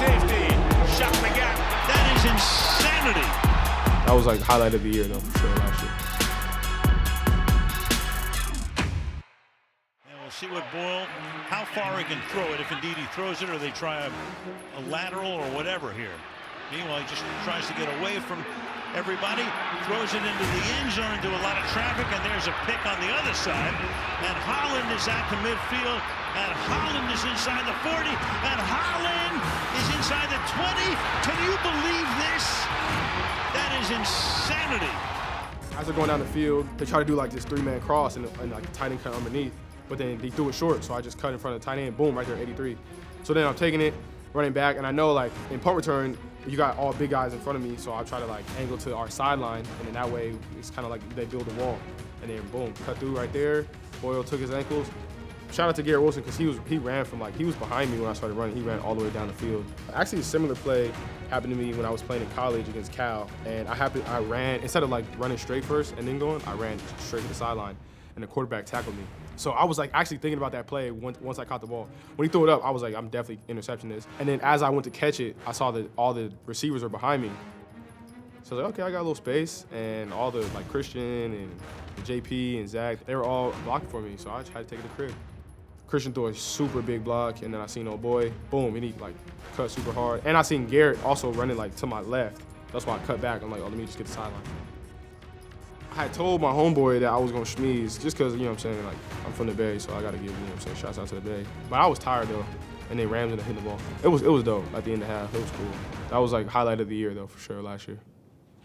safety. Shot the gap. That is insanity. That was like highlight of the year though, for sure, last year. And we'll see what Boyle, how far he can throw it, if indeed he throws it, or they try a lateral or whatever here. Meanwhile, he just tries to get away from everybody, throws it into the end zone, into a lot of traffic, and there's a pick on the other side. And Holland is out to midfield, and Holland is inside the 40, and Holland is inside the 20. Can you believe this? That is insanity. As they're going down the field, they try to do like this three-man cross and like the tight end cut underneath, but then they threw it short, so I just cut in front of the tight end, boom, right there, 83. So then I'm taking it, running back, and I know like in punt return, you got all big guys in front of me, so I try to like angle to our sideline, and then that way it's kind of like they build a wall, and then boom, cut through right there. Boyle took his ankles. Shout out to Garrett Wilson because he ran from like, he was behind me when I started running. He ran all the way down the field. Actually, a similar play happened to me when I was playing in college against Cal, and I ran, instead of like running straight first and then going, I ran straight to the sideline, and the quarterback tackled me. So I was like actually thinking about that play once I caught the ball. When he threw it up, I was like, I'm definitely intercepting this. And then as I went to catch it, I saw that all the receivers were behind me. So I was like, okay, I got a little space, and all the like Christian and JP and Zach, they were all blocking for me, so I just had to take it to crib. Christian threw a super big block, and then I seen old boy, boom, and he like cut super hard. And I seen Garrett also running like to my left. That's why I cut back. I'm like, oh, let me just get the sideline. I had told my homeboy that I was gonna schmeeze just cause, you know what I'm saying, like, I'm from the Bay, so I gotta give, you know what I'm saying, shouts out to the Bay. But I was tired though, and then Rams ended up hitting the ball. It was dope at the end of the half, it was cool. That was like highlight of the year though, for sure, last year.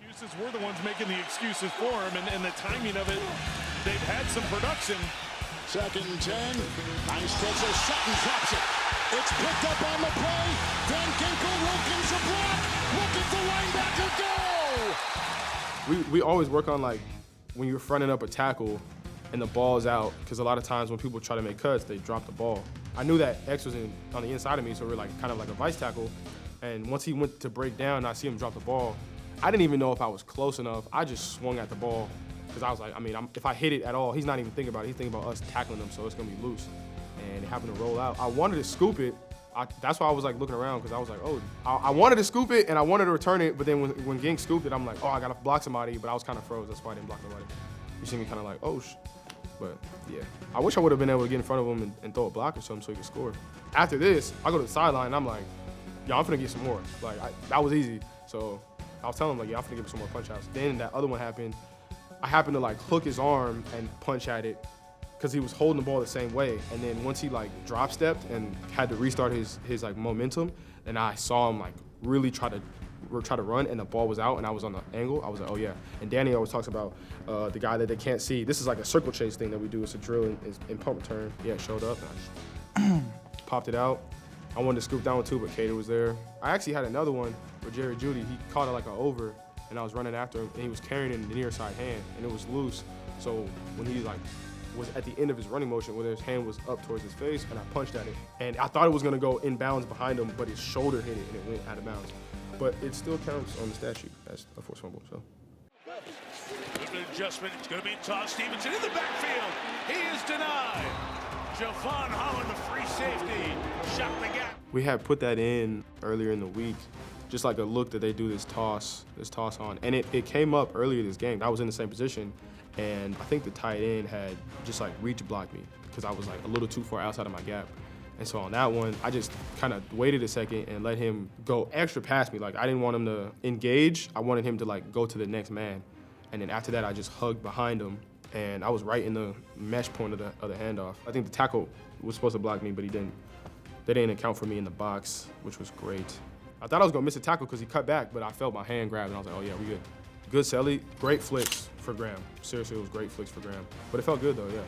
Excuses, we're the ones making the excuses for him, and the timing of it, they've had some production. 2nd and 10, nice catch as Sutton drops it. It's picked up on the play, Van Ginkel, Wilkins a block, look at the linebacker go! We always work on like, when you're fronting up a tackle and the ball's out, because a lot of times when people try to make cuts, they drop the ball. I knew that X was on the inside of me, so we were like kind of like a vice tackle. And once he went to break down and I see him drop the ball, I didn't even know if I was close enough. I just swung at the ball because I was like, I mean, if I hit it at all, he's not even thinking about it. He's thinking about us tackling him, so it's gonna be loose. And it happened to roll out. I wanted to scoop it. That's why I was like looking around, because I was like, oh, I wanted to scoop it and I wanted to return it, but then when Ging scooped it, I'm like, oh, I gotta block somebody, but I was kind of froze. That's why I didn't block nobody. You see me kind of like, oh, but yeah. I wish I would have been able to get in front of him and throw a block or something so he could score. After this, I go to the sideline and I'm like, yo, I'm finna get some more. Like, that was easy. So I was telling him, like, yeah, I'm finna give him some more punch outs. Then that other one happened. I happened to like hook his arm and punch at it because he was holding the ball the same way. And then once he like drop stepped and had to restart his like momentum, and I saw him like really try to run, and the ball was out and I was on the angle, I was like, oh yeah. And Danny always talks about the guy that they can't see. This is like a circle chase thing that we do. It's a drill in punt return. Yeah, it showed up and I just popped it out. I wanted to scoop down with two, but Cater was there. I actually had another one with Jerry Jeudy. He caught it like an over, and I was running after him, and he was carrying it in the near side hand, and it was loose. So when he like was at the end of his running motion, where his hand was up towards his face, and I punched at it. And I thought it was gonna go inbounds behind him, but his shoulder hit it and it went out of bounds. But it still counts on the stat sheet as a forced fumble, so. Good adjustment, it's gonna be tossed. Stevenson in the backfield, he is denied. Jevon Holland, the free safety, shot the gap. We had put that in earlier in the week, just like a look that they do this toss on. And it came up earlier this game. I was in the same position, and I think the tight end had just like reach blocked me because I was like a little too far outside of my gap. And so on that one, I just kind of waited a second and let him go extra past me. Like, I didn't want him to engage. I wanted him to like go to the next man. And then after that, I just hugged behind him, and I was right in the mesh point of the handoff. I think the tackle was supposed to block me, but he didn't. They didn't account for me in the box, which was great. I thought I was gonna miss a tackle because he cut back, but I felt my hand grab, and I was like, oh yeah, we good. Good Selly, great flicks for Graham. Seriously, it was great flicks for Graham. But it felt good though, yeah.